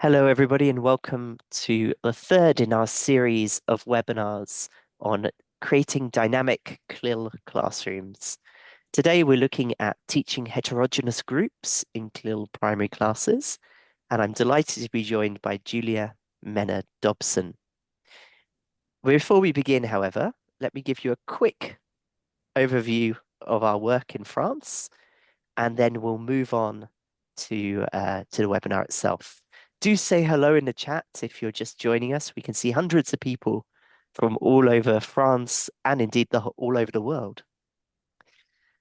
Hello, everybody, and welcome to the third in our series of webinars on creating dynamic CLIL classrooms. Today, we're looking at teaching heterogeneous groups in CLIL primary classes, and I'm delighted to be joined by Julia Mena Dobson. Before we begin, however, let me give you a quick overview of our work in France, and then we'll move on to the webinar itself. Do say hello in the chat if you're just joining us. We can see hundreds of people from all over France and indeed all over the world.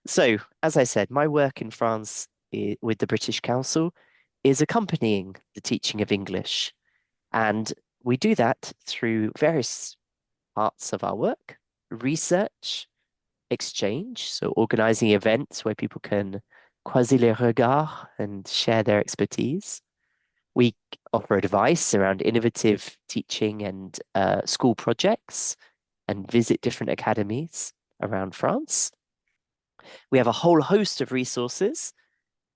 So, as I said, my work in France with the British Council is accompanying the teaching of English. And we do that through various parts of our work: research, exchange, so organizing events where people can croiser les regards and share their expertise. We offer advice around innovative teaching and school projects and visit different academies around France. We have a whole host of resources.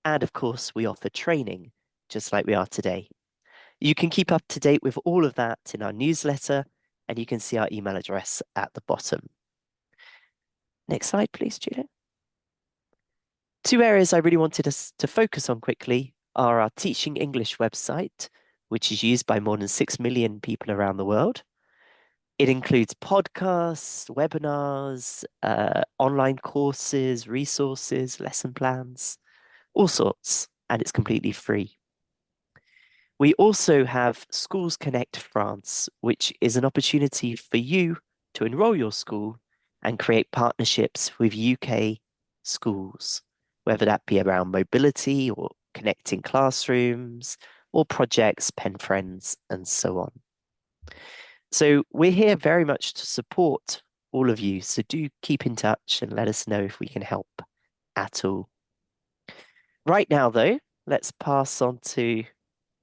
And of course, we offer training, just like we are today. You can keep up to date with all of that in our newsletter, and you can see our email address at the bottom. Next slide, please, Julia. Two areas I really wanted us to focus on quickly are our Teaching English website, which is used by more than 6 million people around the world. It includes podcasts, webinars, online courses, resources, lesson plans, all sorts, and it's completely free. We also have Schools Connect France, which is an opportunity for you to enroll your school and create partnerships with UK schools, whether that be around mobility or connecting classrooms or projects, pen friends, and so on. So we're here very much to support all of you. So do keep in touch and let us know if we can help at all. Right now, though, let's pass on to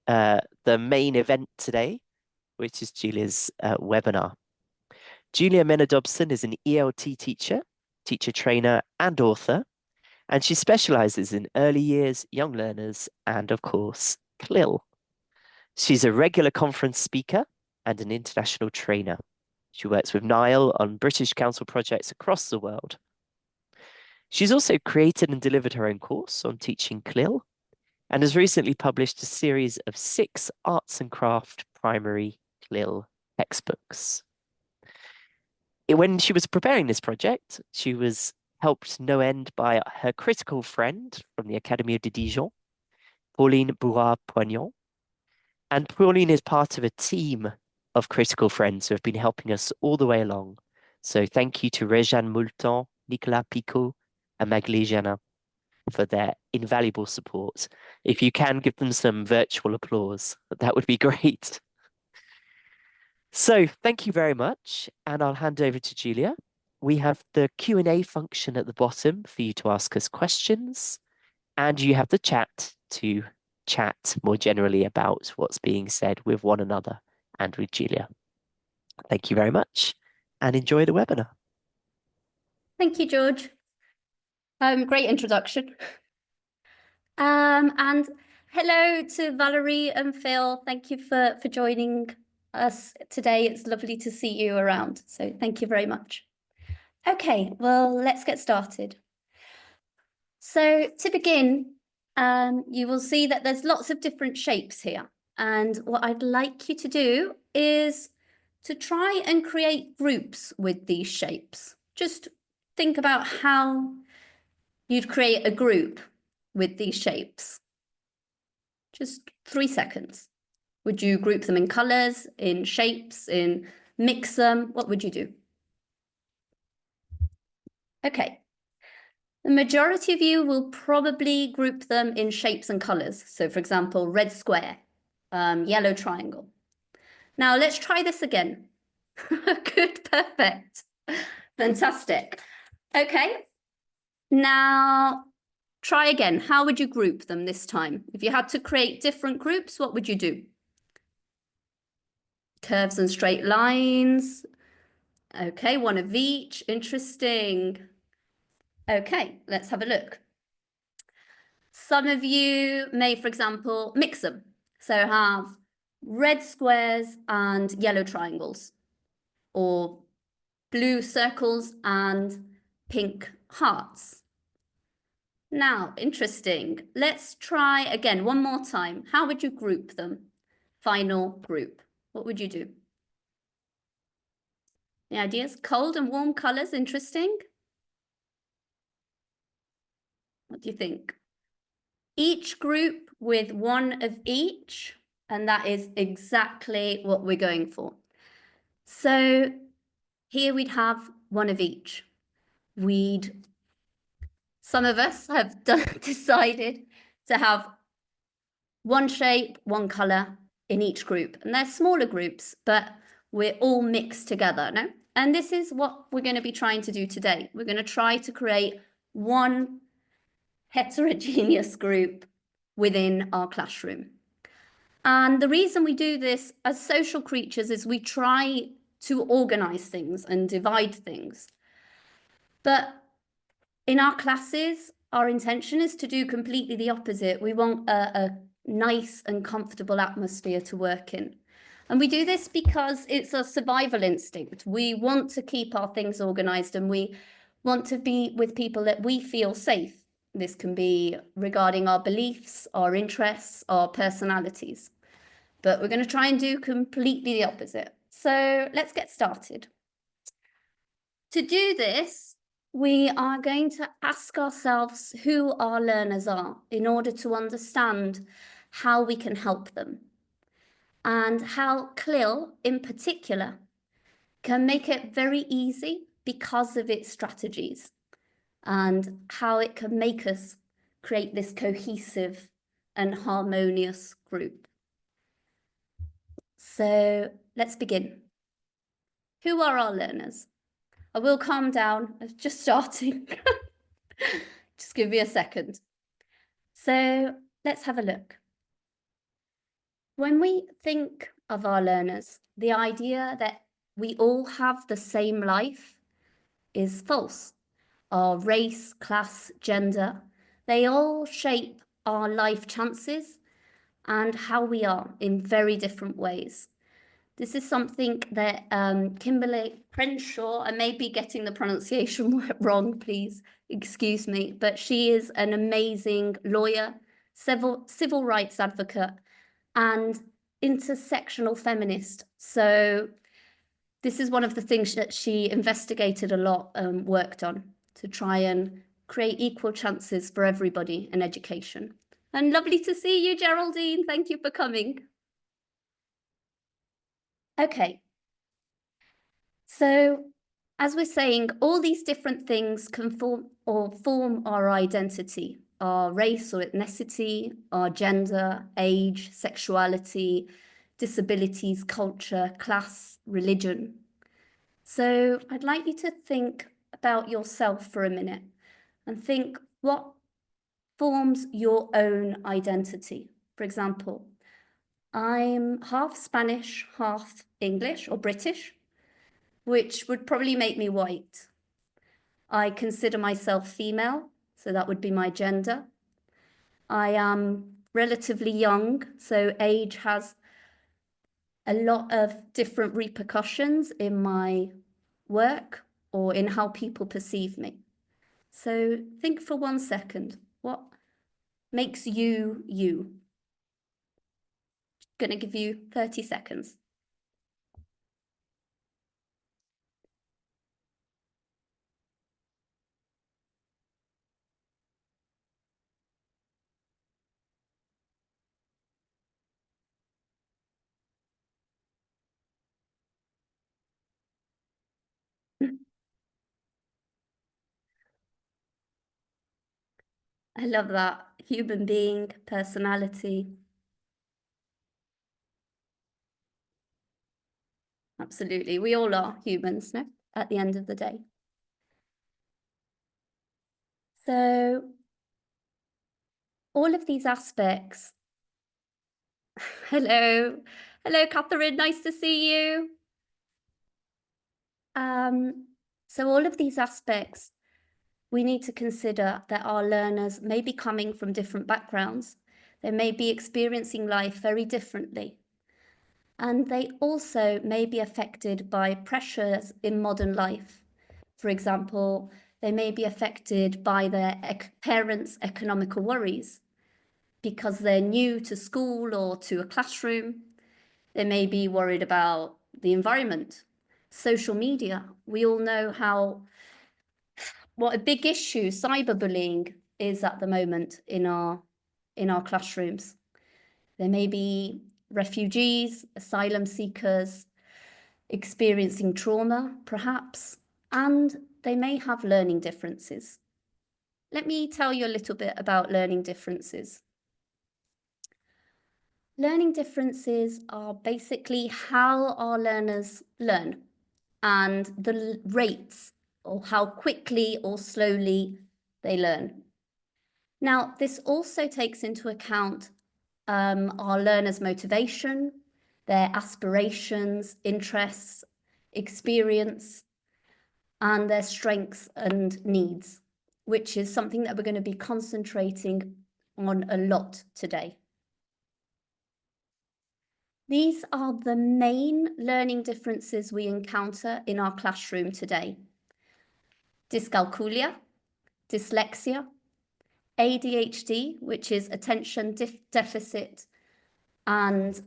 the main event today, which is Julia's webinar. Julia Mena Dobson is an ELT teacher, teacher trainer, and author, and she specializes in early years, young learners, and of course, CLIL. She's a regular conference speaker and an international trainer. She works with Niall on British Council projects across the world. She's also created and delivered her own course on teaching CLIL and has recently published a series of 6 arts and craft primary CLIL textbooks. When she was preparing this project, she was helped no end by her critical friend from the Académie de Dijon, Pauline Bourras-Poignon. And Pauline is part of a team of critical friends who have been helping us all the way along. So thank you to Réjeanne Moulton, Nicolas Picot, and Magali Janin for their invaluable support. If you can give them some virtual applause, that would be great. So thank you very much, and I'll hand over to Julia. We have the Q&A function at the bottom for you to ask us questions, and you have the chat to chat more generally about what's being said with one another and with Julia. Thank you very much, and enjoy the webinar. Thank you, George. Great introduction. And hello to Valerie and Phil. Thank you for joining us today. It's lovely to see you around. So thank you very much. Okay, well, let's get started. So to begin, you will see that there's lots of different shapes here. And what I'd like you to do is to try and create groups with these shapes. Just think about how you'd create a group with these shapes. Just 3 seconds. Would you group them in colors, in shapes, in mix them? What would you do? Okay. The majority of you will probably group them in shapes and colors. So for example, red square, yellow triangle. Now let's try this again. Good, perfect. Fantastic. Okay. Now try again. How would you group them this time? If you had to create different groups, what would you do? Curves and straight lines. Okay, one of each. Interesting. Okay, let's have a look. Some of you may, for example, mix them. So have red squares and yellow triangles, or blue circles and pink hearts. Now, interesting. Let's try again one more time. How would you group them? Final group. What would you do? The ideas? Cold and warm colors, interesting. What do you think? Each group with one of each, and that is exactly what we're going for. So here we'd have one of each. Some of us have decided to have one shape, one color in each group. And they're smaller groups, but we're all mixed together, no? And this is what we're going to be trying to do today. We're going to try to create one heterogeneous group within our classroom. And the reason we do this as social creatures is we try to organize things and divide things. But in our classes, our intention is to do completely the opposite. We want a nice and comfortable atmosphere to work in. And we do this because it's a survival instinct. We want to keep our things organized, and we want to be with people that we feel safe. This can be regarding our beliefs, our interests, our personalities. But we're going to try and do completely the opposite. So let's get started. To do this, we are going to ask ourselves who our learners are in order to understand how we can help them, and how CLIL in particular can make it very easy because of its strategies, and how it can make us create this cohesive and harmonious group. So let's begin. Who are our learners? I will calm down. I'm just starting. Just give me a second. So let's have a look. When we think of our learners, the idea that we all have the same life is false. Our race, class, gender, they all shape our life chances and how we are in very different ways. This is something that Kimberly Crenshaw, I may be getting the pronunciation wrong, please excuse me, but she is an amazing lawyer, civil rights advocate, and intersectional feminist. So this is one of the things that she investigated a lot, worked on to try and create equal chances for everybody in education. And lovely to see you, Geraldine. Thank you for coming. Okay. So as we're saying, all these different things can form our identity, our race or ethnicity, our gender, age, sexuality, disabilities, culture, class, religion. So I'd like you to think about yourself for a minute and think what forms your own identity. For example, I'm half Spanish, half English or British, which would probably make me white. I consider myself female, so that would be my gender. I am relatively young, so age has a lot of different repercussions in my work or in how people perceive me. So think for 1 second, what makes you you? Gonna give you 30 seconds. I love that. Human being, personality. Absolutely. We all are humans, no? At the end of the day. So all of these aspects. Hello. Hello, Catherine. Nice to see you. So all of these aspects, we need to consider that our learners may be coming from different backgrounds. They may be experiencing life very differently. And they also may be affected by pressures in modern life. For example, they may be affected by their parents' economical worries because they're new to school or to a classroom. They may be worried about the environment, social media. We all know what a big issue cyberbullying is at the moment in our classrooms. There may be refugees, asylum seekers, experiencing trauma, perhaps, and they may have learning differences. Let me tell you a little bit about learning differences. Learning differences are basically how our learners learn and the rates or how quickly or slowly they learn. Now, this also takes into account our learners' motivation, their aspirations, interests, experience, and their strengths and needs, which is something that we're going to be concentrating on a lot today. These are the main learning differences we encounter in our classroom today. Dyscalculia, dyslexia, ADHD, which is attention deficit and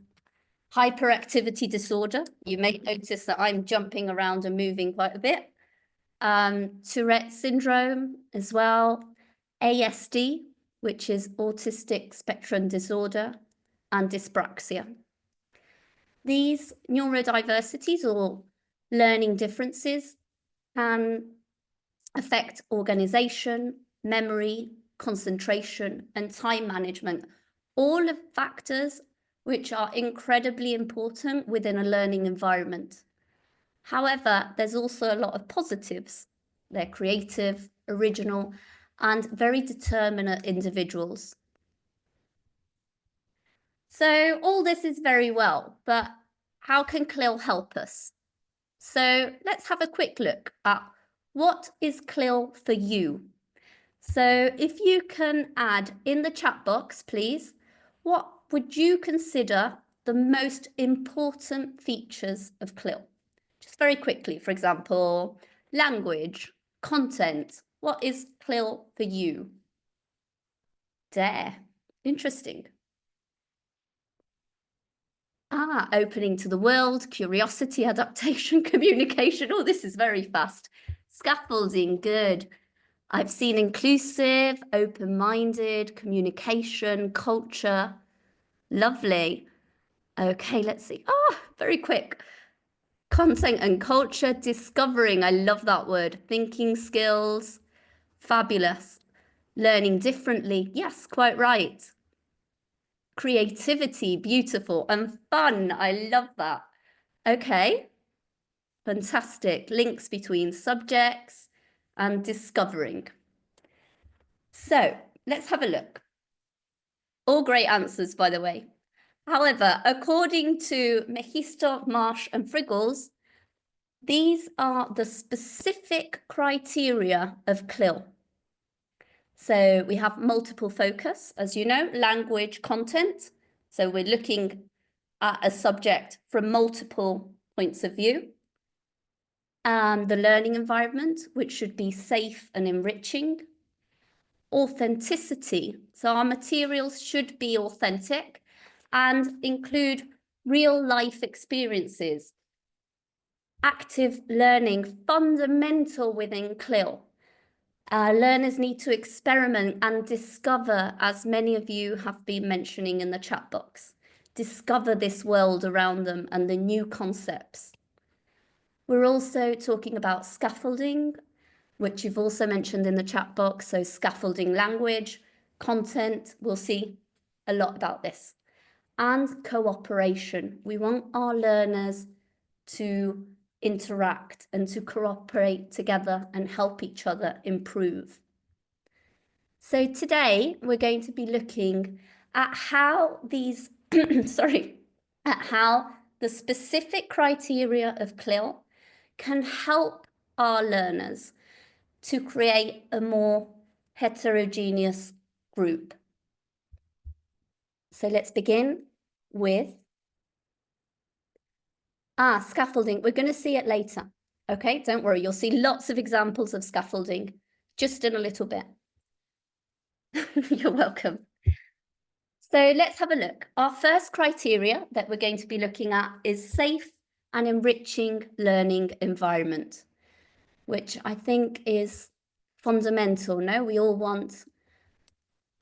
hyperactivity disorder. You may notice that I'm jumping around and moving quite a bit. Tourette syndrome as well, ASD, which is autistic spectrum disorder, and dyspraxia. These neurodiversities or learning differences can affect organization, memory, concentration, and time management, all of factors which are incredibly important within a learning environment. However, there's also a lot of positives. They're creative, original, and very determinate individuals. So all this is very well, but how can CLIL help us? So let's have a quick look at what is CLIL for you. So if you can add in the chat box, please, what would you consider the most important features of CLIL? Just very quickly, for example, language, content. What is CLIL for you? Dare. Interesting. Opening to the world, curiosity, adaptation, communication. Oh, this is very fast. Scaffolding, good. I've seen inclusive, open-minded, communication, culture. Lovely. Okay, let's see. Very quick. Content and culture, discovering. I love that word. Thinking skills, fabulous. Learning differently. Yes, quite right. Creativity, beautiful. And fun. I love that. Okay. Fantastic. Links between subjects and discovering. So let's have a look. All great answers, by the way. However, according to Mehisto, Marsh and Friggles, these are the specific criteria of CLIL. So we have multiple focus, as you know, language, content. So we're looking at a subject from multiple points of view. The learning environment, which should be safe and enriching. Authenticity. So our materials should be authentic and include real life experiences. Active learning, fundamental within CLIL. Learners need to experiment and discover, as many of you have been mentioning in the chat box. Discover this world around them and the new concepts. We're also talking about scaffolding, which you've also mentioned in the chat box. So scaffolding language, content, we'll see a lot about this. And cooperation. We want our learners to interact and to cooperate together and help each other improve. So today we're going to be looking at how these, at how the specific criteria of CLIL can help our learners to create a more heterogeneous group. So let's begin with Scaffolding. We're going to see it later. Okay, don't worry. You'll see lots of examples of scaffolding just in a little bit. You're welcome. So let's have a look. Our first criteria that we're going to be looking at is safe and enriching learning environment, which I think is fundamental. No, we all want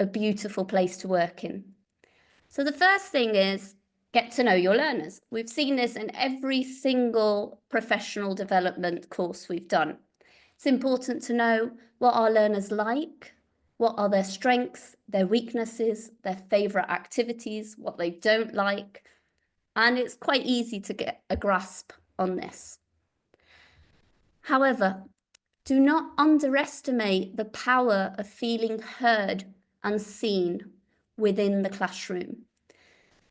a beautiful place to work in. So the first thing is get to know your learners. We've seen this in every single professional development course we've done. It's important to know what our learners like, what are their strengths, their weaknesses, their favourite activities, what they don't like, and it's quite easy to get a grasp on this. However, do not underestimate the power of feeling heard and seen within the classroom.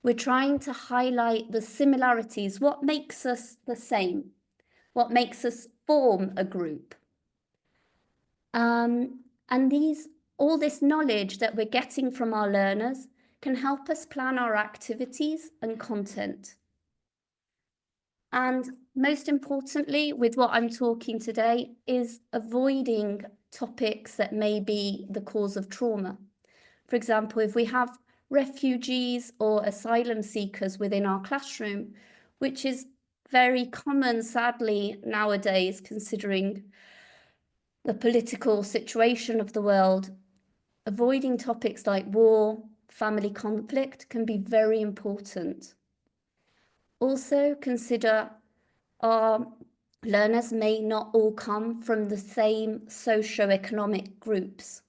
We're trying to highlight the similarities, what makes us the same, what makes us form a group. And all this knowledge that we're getting from our learners can help us plan our activities and content. And most importantly, with what I'm talking today, is avoiding topics that may be the cause of trauma. For example, if we have refugees or asylum seekers within our classroom, which is very common, sadly, nowadays, considering the political situation of the world, avoiding topics like war, family conflict can be very important. Also, consider our learners may not all come from the same socio-economic groups.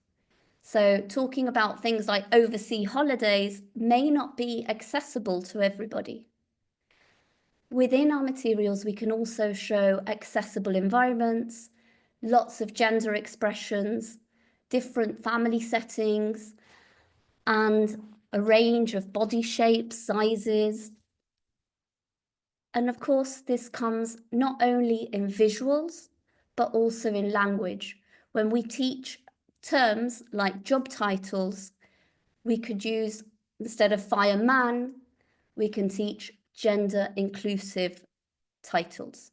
So talking about things like overseas holidays may not be accessible to everybody. Within our materials, we can also show accessible environments, lots of gender expressions, different family settings, and a range of body shapes, sizes. And of course, this comes not only in visuals, but also in language. When we teach terms like job titles, we could use, instead of fireman, we can teach gender inclusive titles.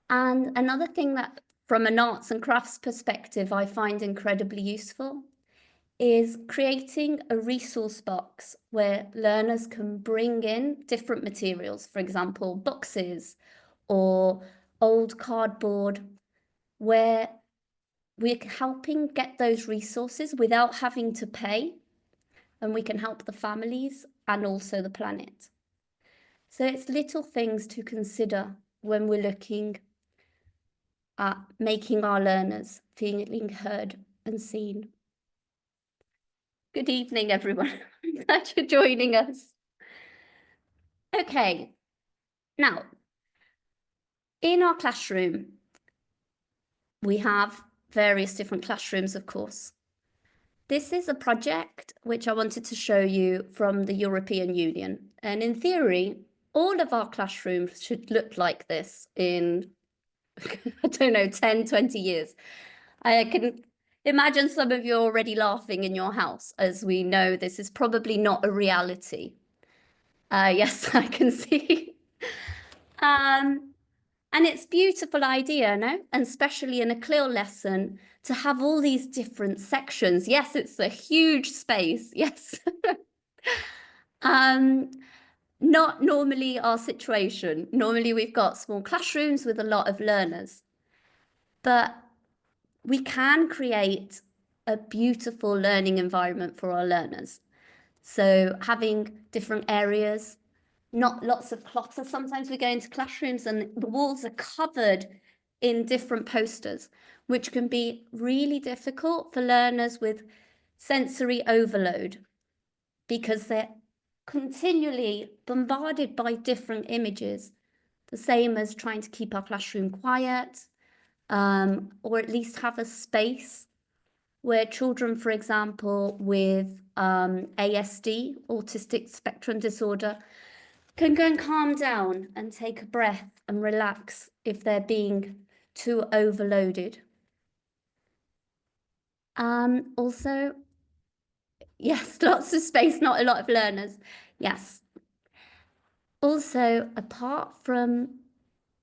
And another thing that, from an arts and crafts perspective, I find incredibly useful is creating a resource box where learners can bring in different materials, for example, boxes or old cardboard, where we're helping get those resources without having to pay, and we can help the families and also the planet. So it's little things to consider when we're looking at making our learners feeling heard and seen. Good evening, everyone. I'm glad you're joining us. Okay, now, in our classroom, we have various different classrooms, of course. This is a project which I wanted to show you from the European Union. And in theory, all of our classrooms should look like this in, I don't know, 10, 20 years. I can imagine some of you are already laughing in your house, as we know this is probably not a reality. Yes, I can see. And it's a beautiful idea, no? And especially in a CLIL lesson, to have all these different sections. Yes, it's a huge space, yes. Not normally our situation. Normally we've got small classrooms with a lot of learners. But we can create a beautiful learning environment for our learners. So having different areas, not lots of clutter. Sometimes we go into classrooms and the walls are covered in different posters, which can be really difficult for learners with sensory overload because they're continually bombarded by different images, the same as trying to keep our classroom quiet, or at least have a space where children, for example, with ASD, autistic spectrum disorder, can go and calm down and take a breath and relax if they're being too overloaded. Also, yes, lots of space, not a lot of learners. Yes. Also, apart from,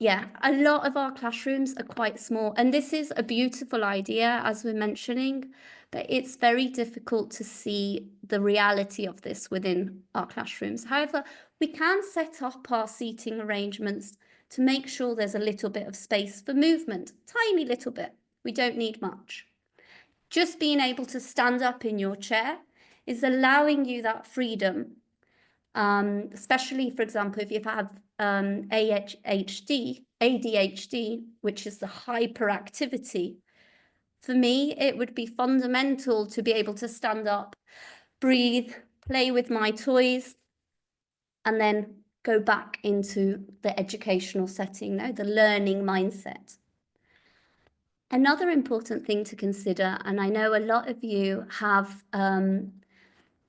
yeah, a lot of our classrooms are quite small, and this is a beautiful idea, as we're mentioning, but it's very difficult to see the reality of this within our classrooms. However, we can set up our seating arrangements to make sure there's a little bit of space for movement, tiny little bit. We don't need much. Just being able to stand up in your chair is allowing you that freedom, especially, for example, if you have ADHD, which is the hyperactivity. For me, it would be fundamental to be able to stand up, breathe, play with my toys, and then go back into the educational setting, no, the learning mindset. Another important thing to consider, and I know a lot of you have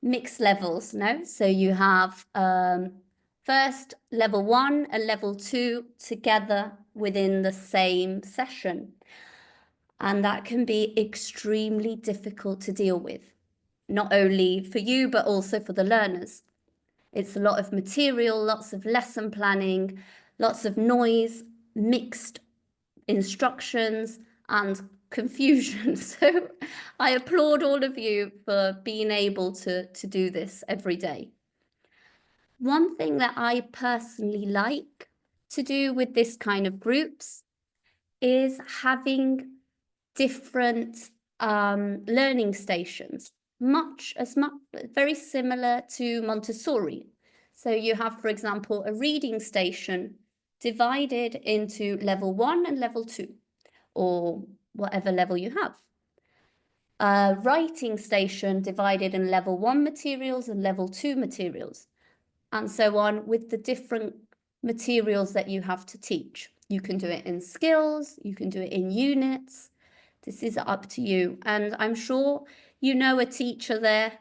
mixed levels, no? So you have first level 1 and level 2 together within the same session. And that can be extremely difficult to deal with, not only for you, but also for the learners. It's a lot of material, lots of lesson planning, lots of noise, mixed instructions, and confusion. So I applaud all of you for being able to do this every day. One thing that I personally like to do with this kind of groups is having different learning stations, very similar to Montessori. So you have, for example, a reading station divided into level 1 and level 2, or whatever level you have. A writing station divided in level 1 materials and level 2 materials, and so on, with the different materials that you have to teach. You can do it in skills, you can do it in units. This is up to you. And I'm sure you know a teacher there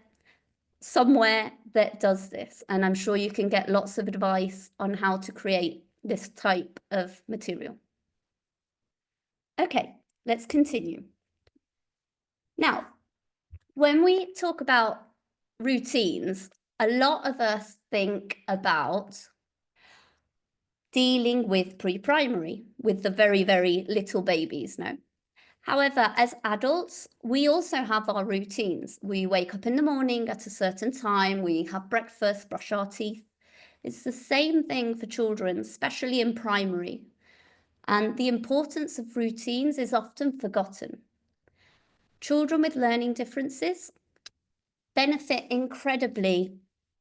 somewhere that does this. And I'm sure you can get lots of advice on how to create this type of material. Okay, let's continue. Now, when we talk about routines, a lot of us think about dealing with pre-primary, with the very, very little babies, no? However, as adults, we also have our routines. We wake up in the morning at a certain time, we have breakfast, brush our teeth. It's the same thing for children, especially in primary. And the importance of routines is often forgotten. Children with learning differences benefit incredibly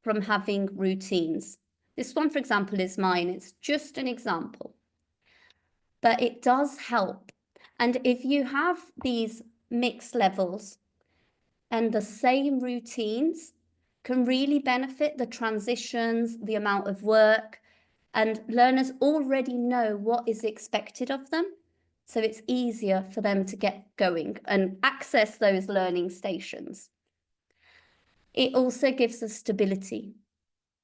from having routines. This one, for example, is mine. It's just an example, but it does help. And if you have these mixed levels and the same routines, can really benefit the transitions, the amount of work, and learners already know what is expected of them. So it's easier for them to get going and access those learning stations. It also gives us stability.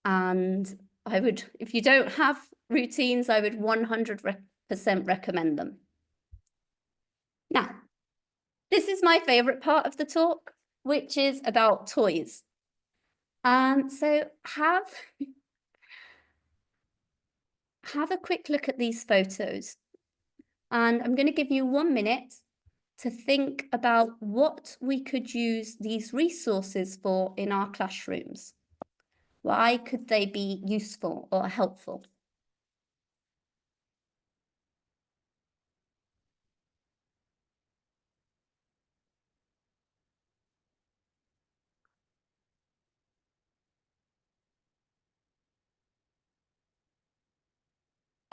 And I would, if you don't have routines, I would 100% recommend them. Now, this is my favorite part of the talk, which is about toys. So have a quick look at these photos. And I'm going to give you 1 minute to think about what we could use these resources for in our classrooms. Why could they be useful or helpful?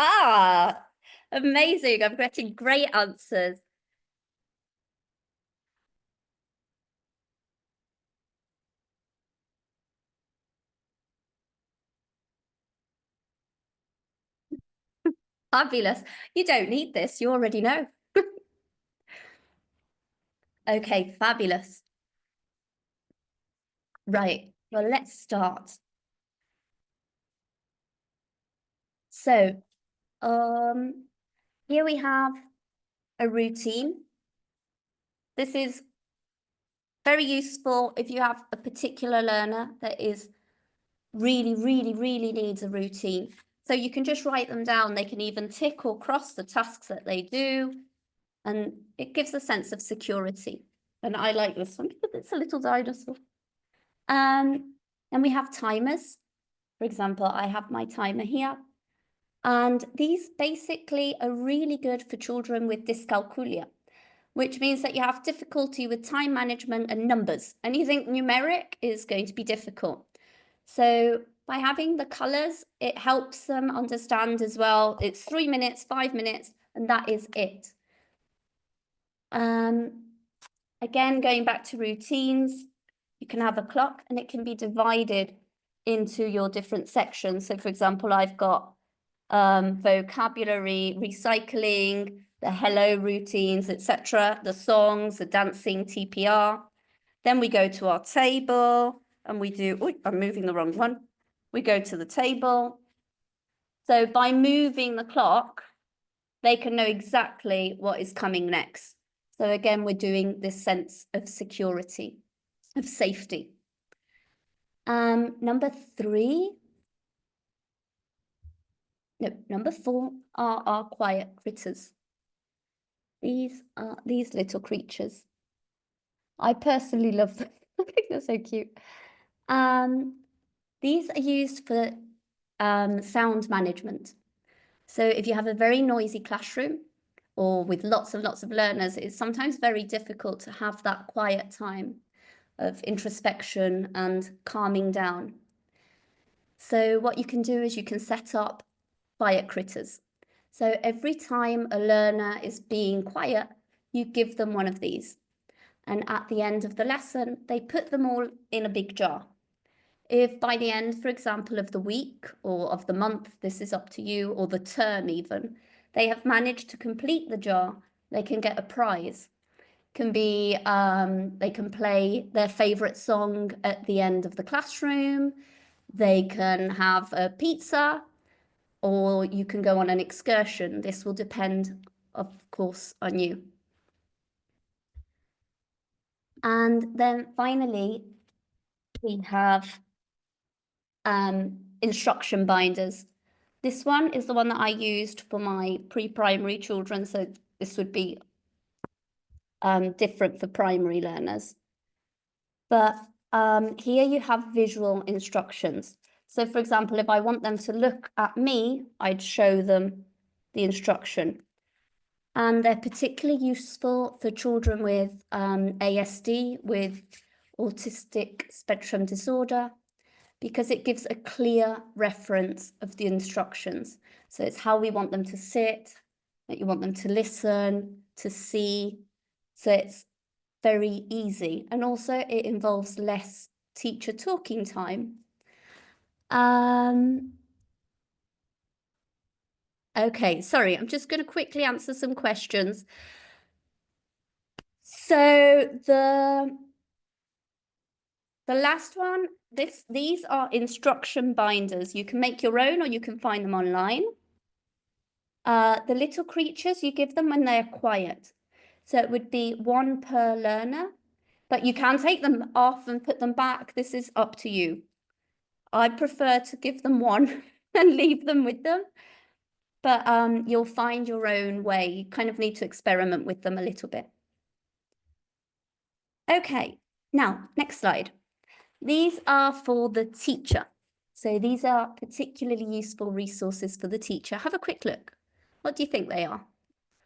Ah, amazing. I'm getting great answers. Fabulous. You don't need this. You already know. Okay, fabulous. Right. Well, let's start. So, here we have a routine. This is very useful if you have a particular learner that is really, really, really needs a routine. So you can just write them down. They can even tick or cross the tasks that they do. And it gives a sense of security. And I like this one because it's a little dinosaur. And we have timers. For example, I have my timer here. And these basically are really good for children with dyscalculia, which means that you have difficulty with time management and numbers. Anything numeric is going to be difficult. So by having the colors, it helps them understand as well. It's 3 minutes, 5 minutes, and that is it. Again, going back to routines, you can have a clock and it can be divided into your different sections. So for example, I've got vocabulary, recycling, the hello routines, etc., the songs, the dancing, TPR. Then we go to our table and we do, oh, I'm moving the wrong one. We go to the table. So by moving the clock, they can know exactly what is coming next. So again, we're doing this sense of security, of safety. Number 4 are our quiet critters. These are these little creatures. I personally love them. I think they're so cute. These are used for sound management. So if you have a very noisy classroom or with lots and lots of learners, it's sometimes very difficult to have that quiet time of introspection and calming down. So what you can do is you can set up quiet critters. So every time a learner is being quiet, you give them one of these. And at the end of the lesson, they put them all in a big jar. If by the end, for example, of the week or of the month, this is up to you, or the term even, they have managed to complete the jar, they can get a prize. Can be, they can play their favorite song at the end of the classroom. They can have a pizza, or you can go on an excursion. This will depend, of course, on you. And then finally, we have instruction binders. This one is the one that I used for my pre-primary children, so this would be different for primary learners. But here you have visual instructions. So for example, if I want them to look at me, I'd show them the instruction. And they're particularly useful for children with ASD, with autistic spectrum disorder, because it gives a clear reference of the instructions. So it's how we want them to sit, that you want them to listen, to see. So it's very easy. And also it involves less teacher talking time. Okay, sorry, I'm just going to quickly answer some questions. So the last one, these are instruction binders. You can make your own or you can find them online. The little creatures, you give them when they're quiet. So it would be 1 per learner, but you can take them off and put them back. This is up to you. I prefer to give them 1 and leave them with them, but you'll find your own way. You kind of need to experiment with them a little bit. Okay, now, next slide. These are for the teacher. So these are particularly useful resources for the teacher. Have a quick look. What do you think they are?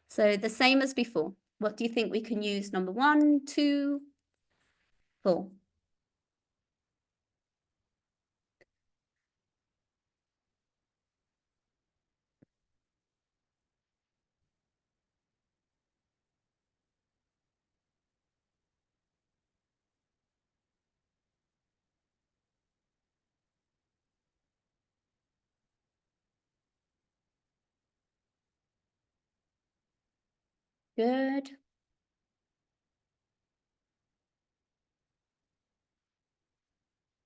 So the same as before. What do you think we can use? Number 1, 2, 4. Good.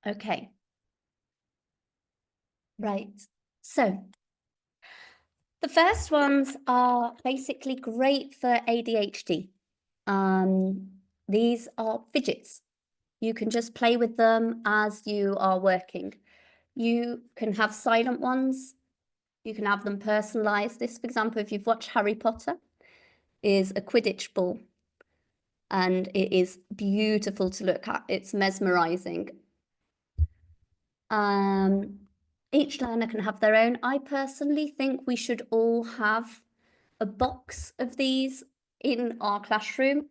Okay. Right. So the first ones are basically great for ADHD. These are fidgets. You can just play with them as you are working. You can have silent ones. You can have them personalized. This, for example, if you've watched Harry Potter, is a Quidditch ball. And it is beautiful to look at. It's mesmerizing. Each learner can have their own. I personally think we should all have a box of these in our classroom.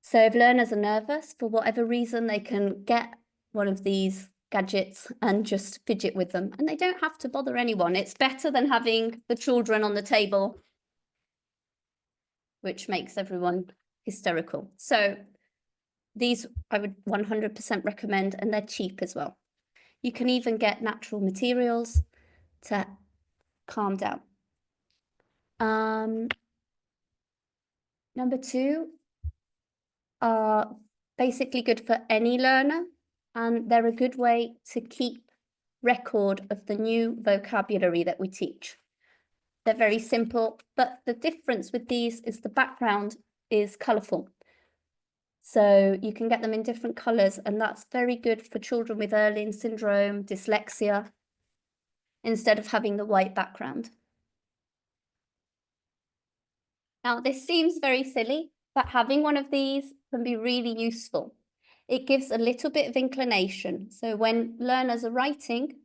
So if learners are nervous, for whatever reason, they can get one of these gadgets and just fidget with them. And they don't have to bother anyone. It's better than having the children on the table, which makes everyone hysterical. So these I would 100% recommend, and they're cheap as well. You can even get natural materials to calm down. Number 2 are basically good for any learner, and they're a good way to keep record of the new vocabulary that we teach. They're very simple, but the difference with these is the background is colourful. So you can get them in different colours, and that's very good for children with Erling syndrome, dyslexia, instead of having the white background. Now, this seems very silly, but having one of these can be really useful. It gives a little bit of inclination. So when learners are writing,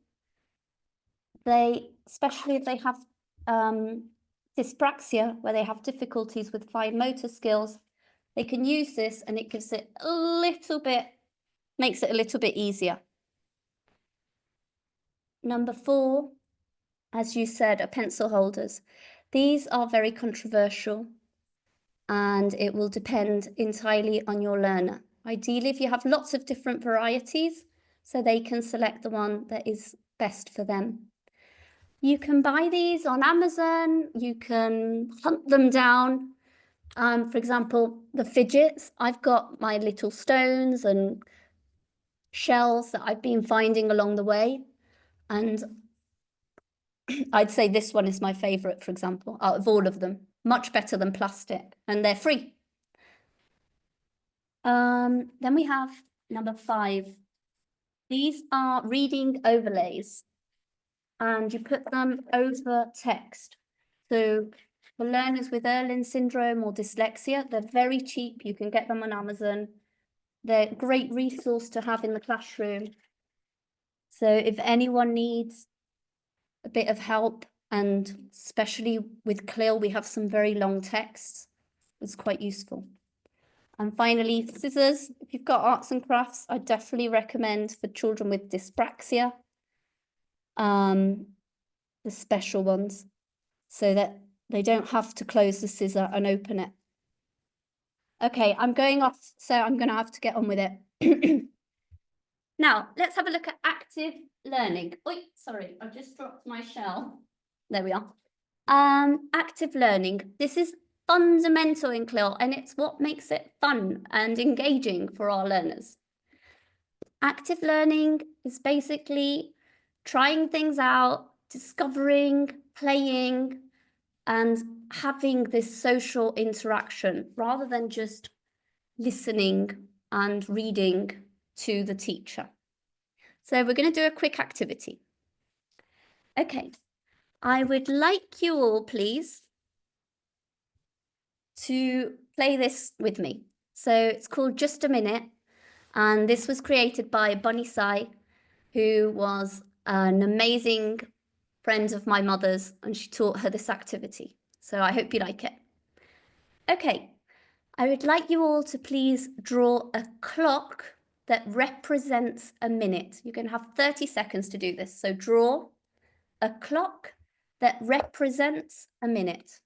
especially if they have dyspraxia, where they have difficulties with fine motor skills, they can use this, and it gives it a little bit, makes it a little bit easier. Number 4, as you said, are pencil holders. These are very controversial, and it will depend entirely on your learner. Ideally, if you have lots of different varieties, so they can select the one that is best for them. You can buy these on Amazon. You can hunt them down. For example, the fidgets, I've got my little stones and shells that I've been finding along the way. And I'd say this one is my favorite, for example, out of all of them. Much better than plastic, and they're free. Then we have number 5. These are reading overlays, and you put them over text. So for learners with Erling syndrome or dyslexia, they're very cheap. You can get them on Amazon. They're a great resource to have in the classroom. So if anyone needs a bit of help, and especially with CLIL, we have some very long texts, it's quite useful. And finally, scissors. If you've got arts and crafts, I definitely recommend for children with dyspraxia, the special ones, so that they don't have to close the scissor and open it. Okay, I'm going off, so I'm going to have to get on with it. Now, let's have a look at active learning. Oh, sorry, I've just dropped my shell. There we are. Active learning. This is fundamental in CLIL, and it's what makes it fun and engaging for our learners. Active learning is basically trying things out, discovering, playing, and having this social interaction rather than just listening and reading to the teacher. So we're going to do a quick activity. Okay, I would like you all, please, to play this with me. So it's called Just a Minute, and this was created by Bunny Sai, who was an amazing friend of my mother's, and she taught her this activity. So I hope you like it. Okay, I would like you all to please draw a clock that represents a minute. You're going to have 30 seconds to do this. So draw a clock that represents a minute.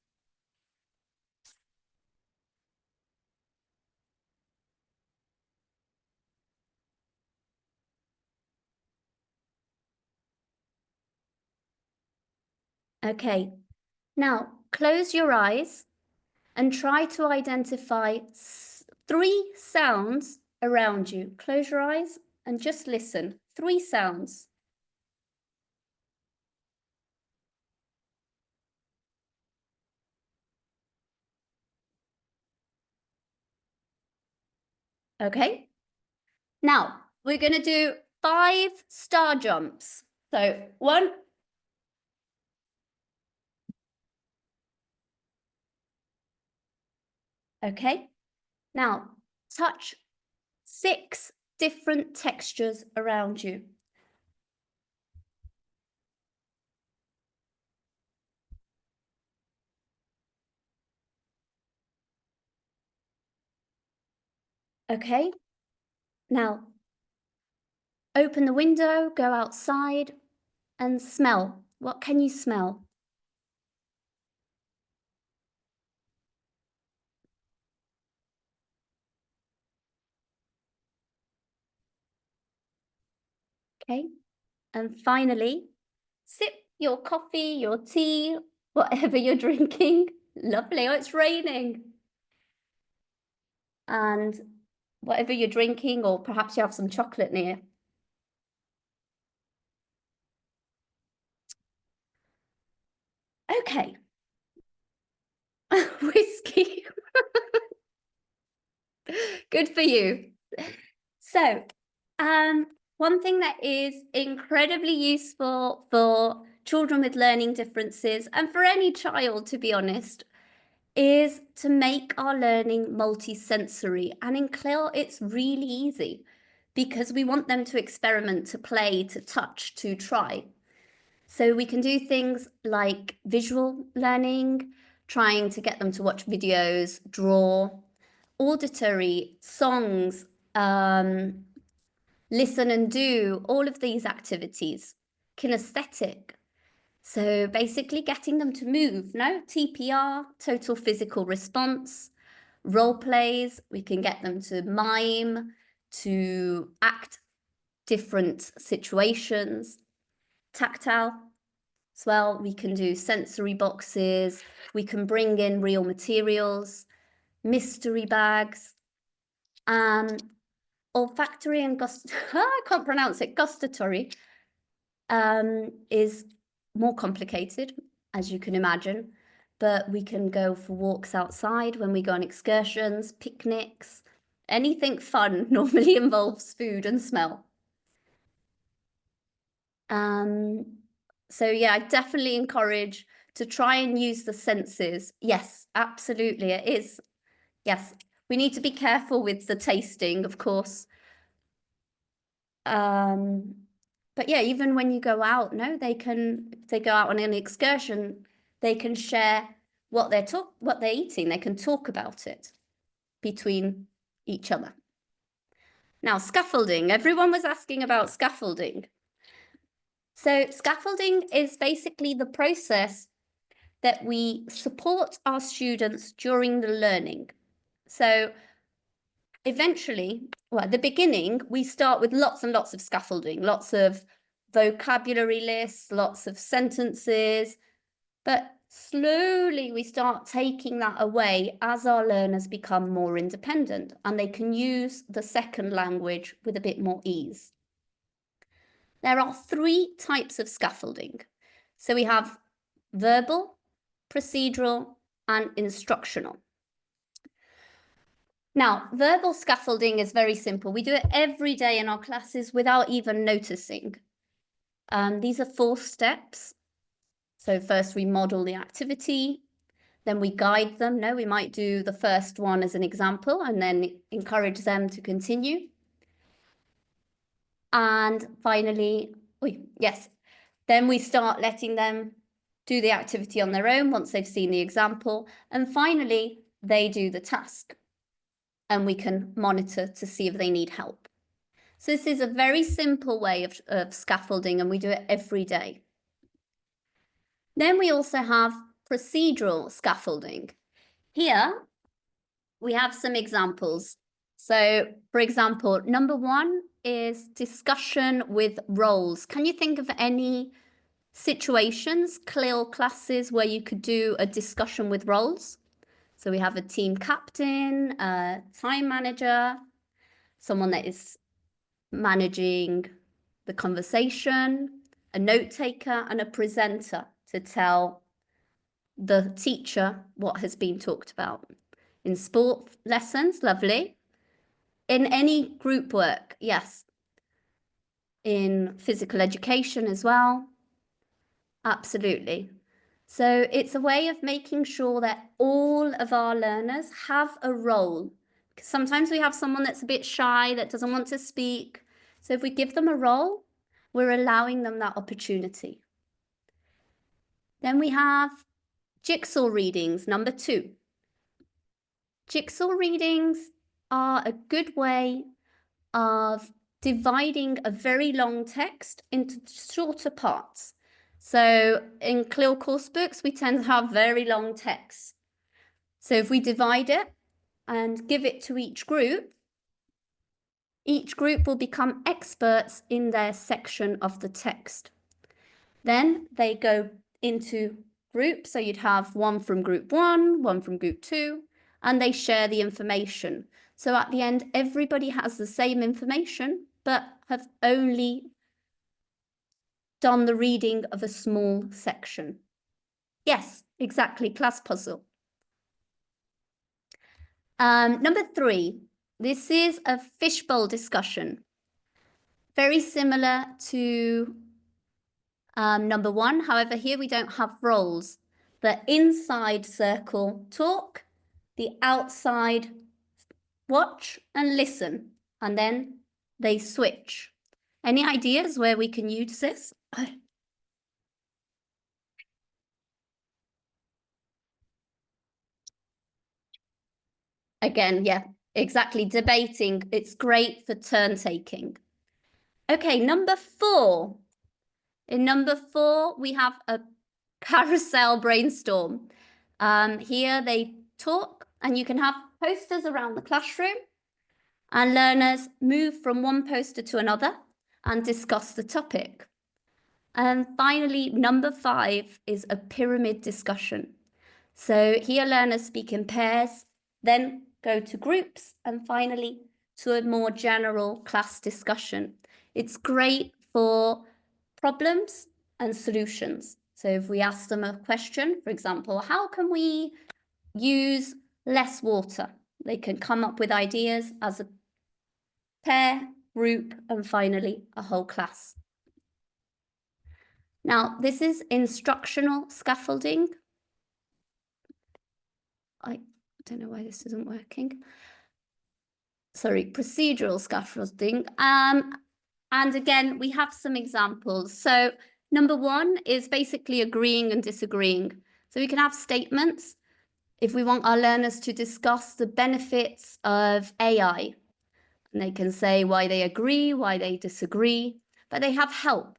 Okay, now close your eyes and try to identify 3 sounds around you. Close your eyes and just listen. 3 sounds. Okay, now we're going to do 5 star jumps. So one. Okay. Now touch 6 different textures around you. Okay. Now open the window, go outside and smell. What can you smell? Okay. And finally, sip your coffee, your tea, whatever you're drinking. Lovely. Oh, it's raining. And whatever you're drinking, or perhaps you have some chocolate near. Okay. Whiskey. Good for you. So, one thing that is incredibly useful for children with learning differences, and for any child, to be honest, is to make our learning multi-sensory. And in CLIL, it's really easy because we want them to experiment, to play, to touch, to try. So we can do things like visual learning, trying to get them to watch videos, draw, auditory, songs, listen and do, all of these activities, kinesthetic. So basically getting them to move, no? TPR, total physical response, role plays, we can get them to mime, to act different situations, tactile as well. We can do sensory boxes, we can bring in real materials, mystery bags, olfactory and I can't pronounce it, gustatory is more complicated, as you can imagine, but we can go for walks outside when we go on excursions, picnics, anything fun normally involves food and smell. So yeah, I definitely encourage to try and use the senses. Yes, absolutely, it is. Yes, we need to be careful with the tasting, of course. But yeah, even when you go out, no, if they go out on an excursion, they can share what they're eating. They can talk about it between each other. Now, scaffolding. Everyone was asking about scaffolding. So scaffolding is basically the process that we support our students during the learning. So eventually, well, at the beginning, we start with lots and lots of scaffolding, lots of vocabulary lists, lots of sentences, but slowly we start taking that away as our learners become more independent and they can use the second language with a bit more ease. There are 3 types of scaffolding. So we have verbal, procedural, and instructional. Now, verbal scaffolding is very simple. We do it every day in our classes without even noticing. These are 4 steps. So first we model the activity, then we guide them. No, we might do the first one as an example and then encourage them to continue. And finally, then we start letting them do the activity on their own once they've seen the example. And finally, they do the task. And we can monitor to see if they need help. So this is a very simple way of scaffolding, and we do it every day. Then we also have procedural scaffolding. Here, we have some examples. So, for example, number 1 is discussion with roles. Can you think of any situations, CLIL classes, where you could do a discussion with roles? So we have a team captain, a time manager, someone that is managing the conversation, a note taker, and a presenter to tell the teacher what has been talked about. In sport lessons, lovely. In any group work, yes. in physical education as well. Absolutely. So it's a way of making sure that all of our learners have a role. Because sometimes we have someone that's a bit shy, that doesn't want to speak. So if we give them a role, we're allowing them that opportunity. Then we have jigsaw readings, number 2. Jigsaw readings are a good way of dividing a very long text into shorter parts. So in CLIL course books, we tend to have very long texts. So if we divide it and give it to each group will become experts in their section of the text. Then they go into groups. So you'd have one from group 1, one from group 2, and they share the information. So at the end, everybody has the same information, but have only done the reading of a small section. Yes, exactly, class puzzle. Number 3, this is a fishbowl discussion. Very similar to number 1, however, here we don't have roles. The inside circle talk, the outside watch and listen, and then they switch. Any ideas where we can use this? Again, yeah, exactly, debating. It's great for turn taking. Okay, number 4. In number 4, we have a carousel brainstorm. Here they talk, and you can have posters around the classroom, and learners move from one poster to another and discuss the topic. And finally, number 5 is a pyramid discussion. So here learners speak in pairs, then go to groups, and finally to a more general class discussion. It's great for problems and solutions. So if we ask them a question, for example, how can we use less water? They can come up with ideas as a pair, group, and finally a whole class. Now, this is instructional scaffolding. I don't know why this isn't working. Sorry, procedural scaffolding. And again, we have some examples. So number 1 is basically agreeing and disagreeing. So we can have statements if we want our learners to discuss the benefits of AI. And they can say why they agree, why they disagree, but they have help.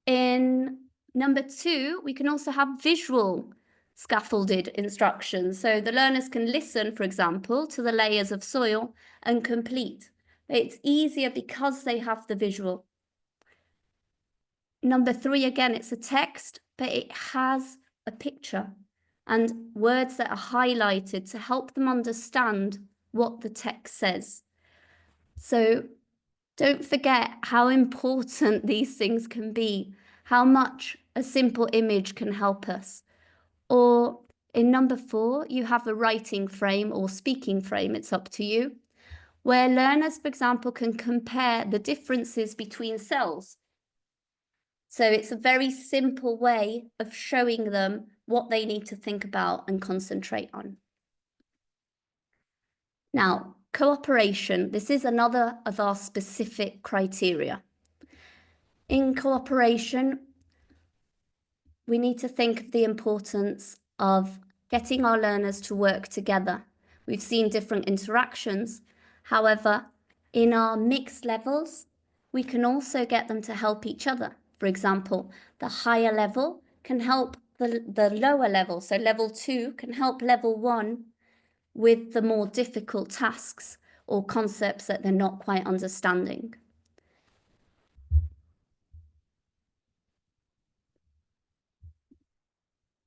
In number 2, we can also have visual scaffolded instructions. So the learners can listen, for example, to the layers of soil and complete. It's easier because they have the visual. Number 3, again, it's a text, but it has a picture and words that are highlighted to help them understand what the text says. So don't forget how important these things can be, how much a simple image can help us. Or in number 4, you have a writing frame or speaking frame, it's up to you, where learners, for example, can compare the differences between cells. So it's a very simple way of showing them what they need to think about and concentrate on. Now, cooperation, this is another of our specific criteria. In cooperation, we need to think of the importance of getting our learners to work together. We've seen different interactions. However, in our mixed levels, we can also get them to help each other. For example, the higher level can help the lower level. So level 2 can help level 1 with the more difficult tasks or concepts that they're not quite understanding.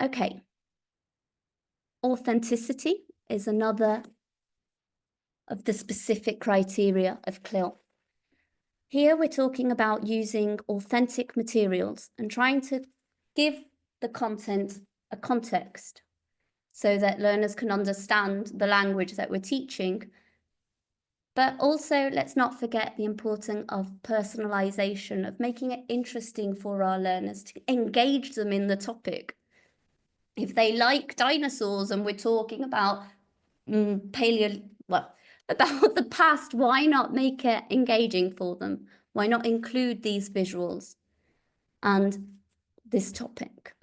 Okay. Authenticity is another of the specific criteria of CLIL. Here we're talking about using authentic materials and trying to give the content a context so that learners can understand the language that we're teaching But also, let's not forget the importance of personalization, of making it interesting for our learners to engage them in the topic. If they like dinosaurs and we're talking about about the past, why not make it engaging for them? Why not include these visuals and this topic?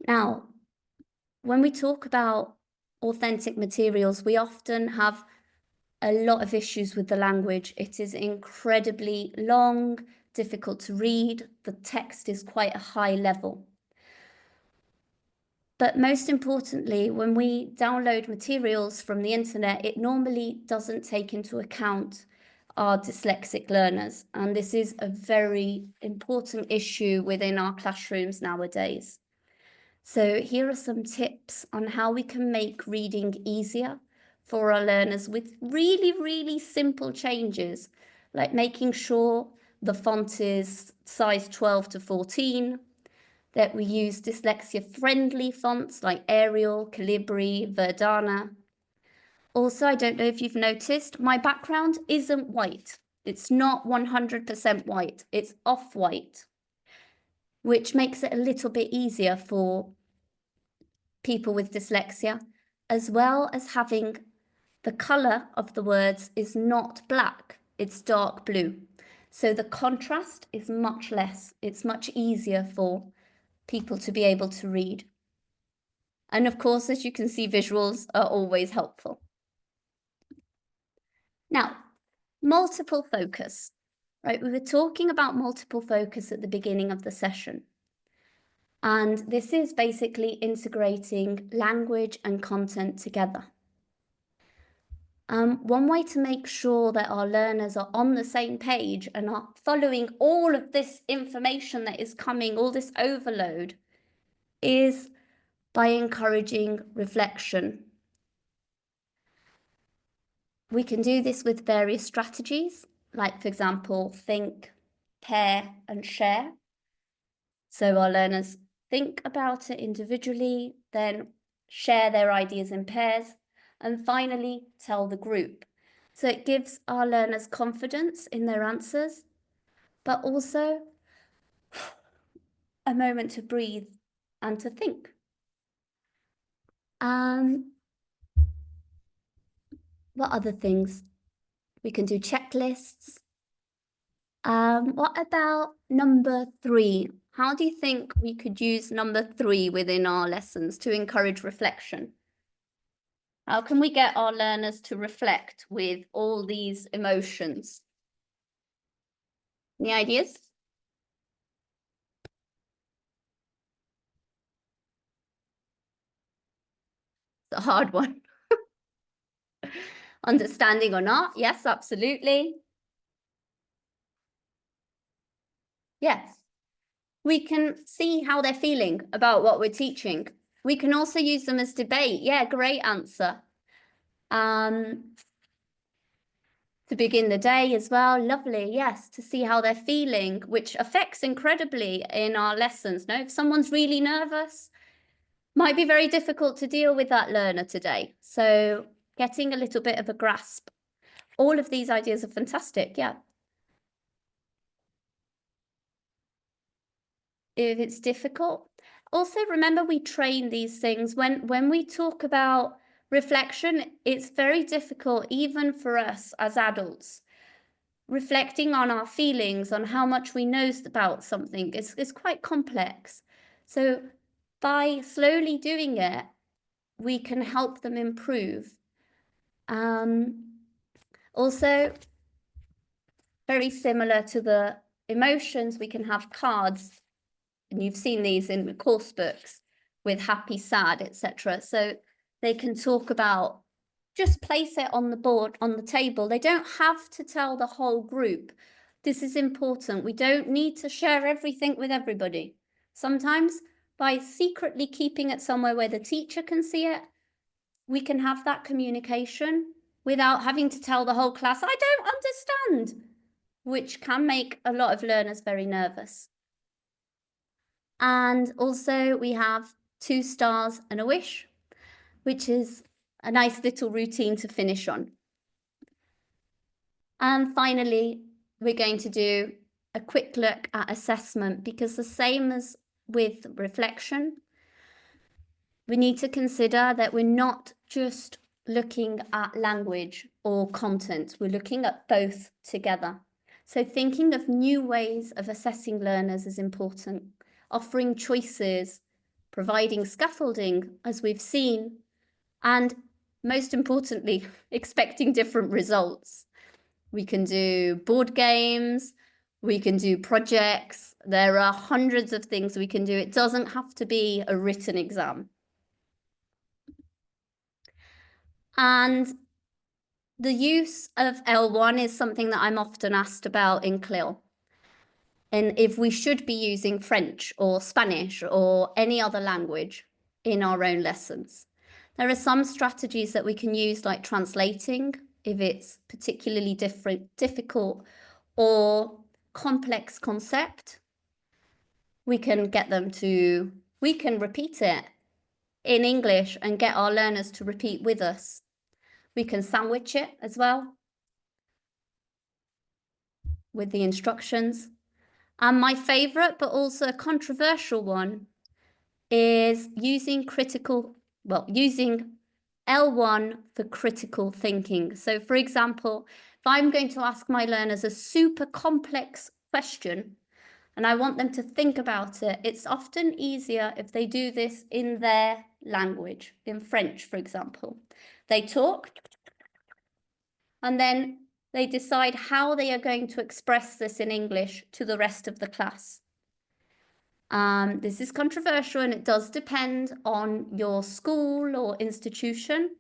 Now, when we talk about authentic materials, we often have a lot of issues with the language. It is incredibly long, difficult to read. The text is quite a high level. But most importantly, when we download materials from the internet, it normally doesn't take into account our dyslexic learners. And this is a very important issue within our classrooms nowadays. So here are some tips on how we can make reading easier for our learners with really, really simple changes, like making sure the font is size 12 to 14, that we use dyslexia-friendly fonts like Arial, Calibri, Verdana. Also, I don't know if you've noticed, my background isn't white. It's not 100% white, it's off-white, which makes it a little bit easier for people with dyslexia, as well as having the colour of the words is not black, it's dark blue. So the contrast is much less. It's much easier for people to be able to read. And of course, as you can see, visuals are always helpful. Now, multiple focus, right? We were talking about multiple focus at the beginning of the session. And this is basically integrating language and content together. One way to make sure that our learners are on the same page and are following all of this information that is coming, all this overload, is by encouraging reflection. We can do this with various strategies, like, for example, think, pair, and share. So our learners think about it individually, then share their ideas in pairs, and finally tell the group. So it gives our learners confidence in their answers, but also a moment to breathe and to think. What other things? We can do checklists. What about number 3? How do you think we could use number 3 within our lessons to encourage reflection? How can we get our learners to reflect with all these emotions? Any ideas? It's a hard one. Understanding or not? Yes, absolutely. Yes. We can see how they're feeling about what we're teaching. We can also use them as debate. Yeah, great answer. To begin the day as well. Lovely, yes, to see how they're feeling, which affects incredibly in our lessons. No, if someone's really nervous, might be very difficult to deal with that learner today. So getting a little bit of a grasp. All of these ideas are fantastic, yeah. If it's difficult. Also, remember, we train these things. When we talk about reflection, it's very difficult, even for us as adults. Reflecting on our feelings, on how much we know about something is quite complex. So by slowly doing it, we can help them improve. Also, very similar to the emotions, we can have cards, and you've seen these in course books with happy, sad, etc. So they can talk about, just place it on the board, on the table. They don't have to tell the whole group. This is important. We don't need to share everything with everybody. Sometimes by secretly keeping it somewhere where the teacher can see it, we can have that communication without having to tell the whole class, I don't understand, which can make a lot of learners very nervous. And also we have 2 stars and a wish, which is a nice little routine to finish on. And finally, we're going to do a quick look at assessment, because the same as with reflection, we need to consider that we're not just looking at language or content, we're looking at both together. So thinking of new ways of assessing learners is important, offering choices, providing scaffolding, as we've seen, and most importantly, expecting different results. We can do board games, we can do projects. There are hundreds of things we can do. It doesn't have to be a written exam. And the use of L1 is something that I'm often asked about in CLIL. And if we should be using French or Spanish or any other language in our own lessons. There are some strategies that we can use, like translating, if it's particularly difficult or complex concept. We can repeat it in English and get our learners to repeat with us. We can sandwich it as well with the instructions. And my favorite, but also a controversial one, is using L1 for critical thinking. So for example, if I'm going to ask my learners a super complex question and I want them to think about it, it's often easier if they do this in their language, in French, for example. They talk and then they decide how they are going to express this in English to the rest of the class. This is controversial and it does depend on your school or institution,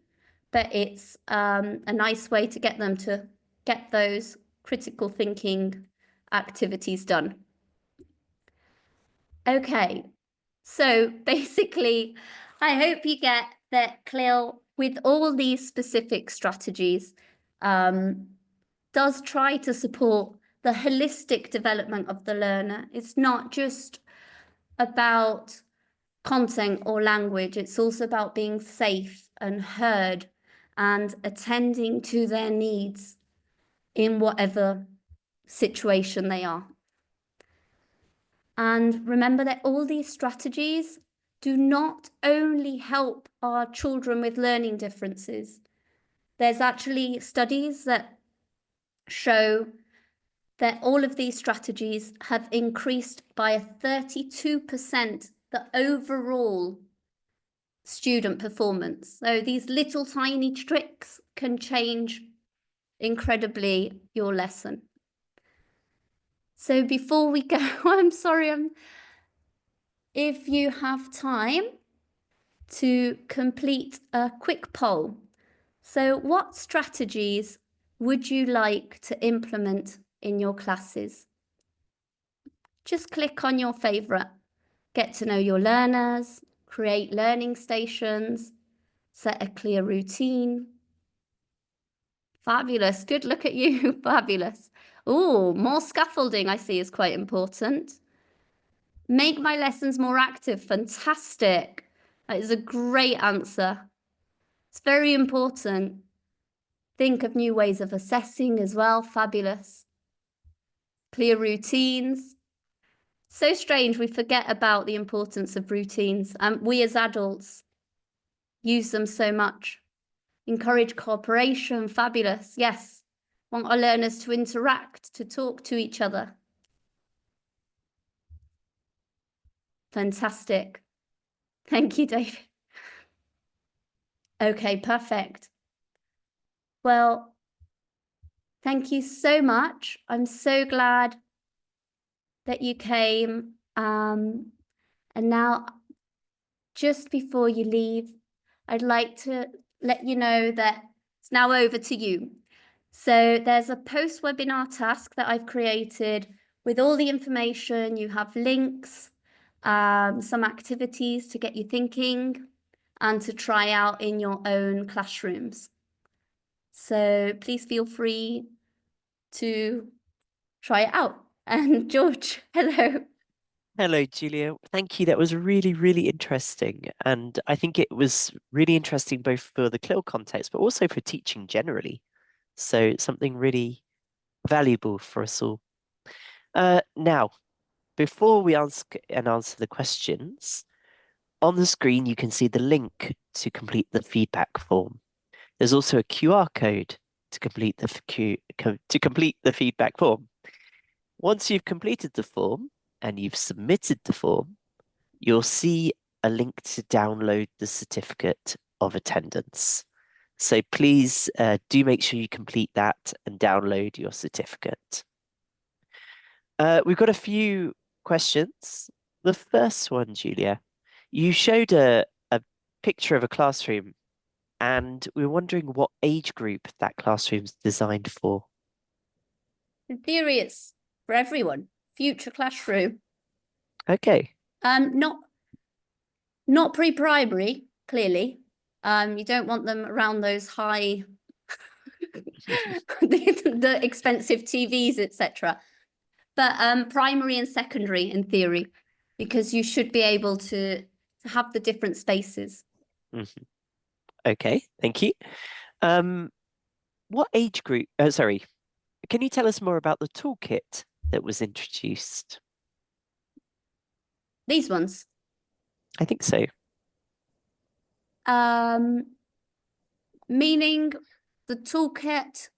but it's a nice way to get them to get those critical thinking activities done. Okay, so basically, I hope you get that CLIL, with all these specific strategies, does try to support the holistic development of the learner. It's not just about content or language, it's also about being safe and heard and attending to their needs in whatever situation they are. And remember that all these strategies do not only help our children with learning differences. There's actually studies that show that all of these strategies have increased by a 32% the overall student performance. So these little tiny tricks can change incredibly your lesson. So before we go, I'm sorry, if you have time to complete a quick poll. So what strategies would you like to implement in your classes? Just click on your favorite. Get to know your learners, create learning stations, set a clear routine. Fabulous. Good look at you. Fabulous. Oh, more scaffolding I see is quite important. Make my lessons more active. Fantastic. That is a great answer. It's very important. Think of new ways of assessing as well. Fabulous. Clear routines. So strange, we forget about the importance of routines. We as adults use them so much. Encourage cooperation. Fabulous. Yes. Want our learners to interact, to talk to each other. Fantastic. Thank you, David. Okay, perfect. Well, thank you so much. I'm so glad that you came. And now, just before you leave, I'd like to let you know that it's now over to you. So there's a post-webinar task that I've created with all the information. You have links, some activities to get you thinking and to try out in your own classrooms. So please feel free to try it out. And George, hello. Hello, Julia. Thank you. That was really, really interesting. And I think it was really interesting both for the CLIL context, but also for teaching generally. So something really valuable for us all. Now, before we ask and answer the questions, on the screen you can see the link to complete the feedback form. There's also a QR code to complete the feedback form. Once you've completed the form and you've submitted the form, you'll see a link to download the certificate of attendance. So please do make sure you complete that and download your certificate. We've got a few questions. The first one, Julia, you showed a picture of a classroom, and we were wondering what age group that classroom's designed for. In theory, it's for everyone. Future classroom. Okay. Not pre-primary, clearly. You don't want them around those high, the expensive TVs, etc. But primary and secondary, in theory, because you should be able to have the different spaces. Okay, thank you. What age group? Sorry, can you tell us more about the toolkit that was introduced? These ones. I think so. Meaning the toolkit.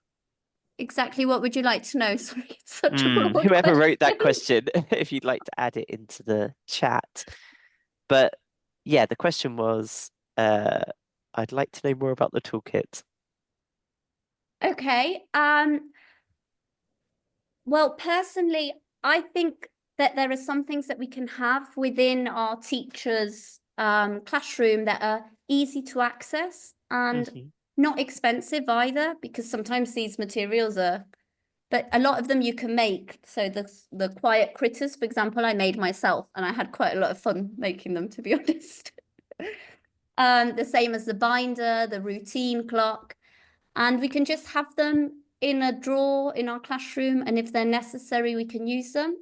Exactly what would you like to know? Sorry, it's such a broad Whoever wrote that question. question, if you'd like to add it into the chat. But yeah, the question was, I'd like to know more about the toolkit. Okay. Well, personally, I think that there are some things that we can have within our teachers' classroom that are easy to access and not expensive either, because sometimes these materials are, but a lot of them you can make. So the quiet critters, for example, I made myself, and I had quite a lot of fun making them, to be honest. The same as the binder, the routine clock, and we can just have them in a drawer in our classroom, and if they're necessary, we can use them.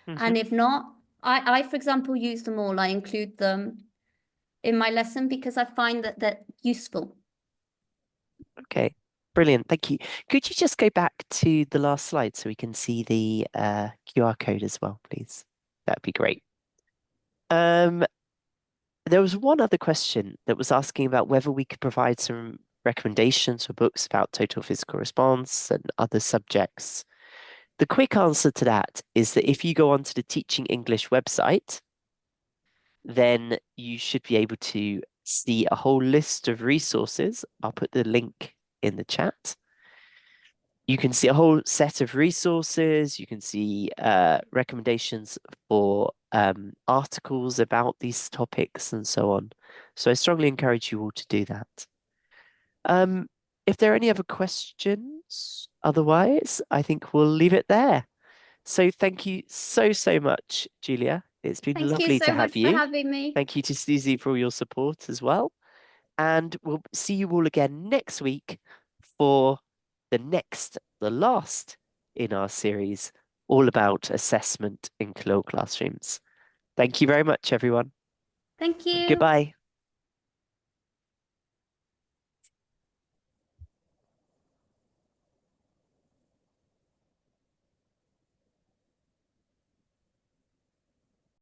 And if not, I, for example, use them all. I include them in my lesson because I find that they're useful. Okay, brilliant. Thank you. Could you just go back to the last slide so we can see the QR code as well, please? That'd be great. There was one other question that was asking about whether we could provide some recommendations for books about total physical response and other subjects. The quick answer to that is that if you go onto the Teaching English website, then you should be able to see a whole list of resources. I'll put the link in the chat. You can see a whole set of resources. You can see recommendations for articles about these topics and so on. So I strongly encourage you all to do that. If there are any other questions, otherwise, I think we'll leave it there. So thank you so, so much, Julia. It's been Thank you lovely to so have much for you. having me. Thank you to Susie for all your support as well. And we'll see you all again next week for the last in our series, all about assessment in CLIL classrooms. Thank you very much, everyone. Thank you. Goodbye.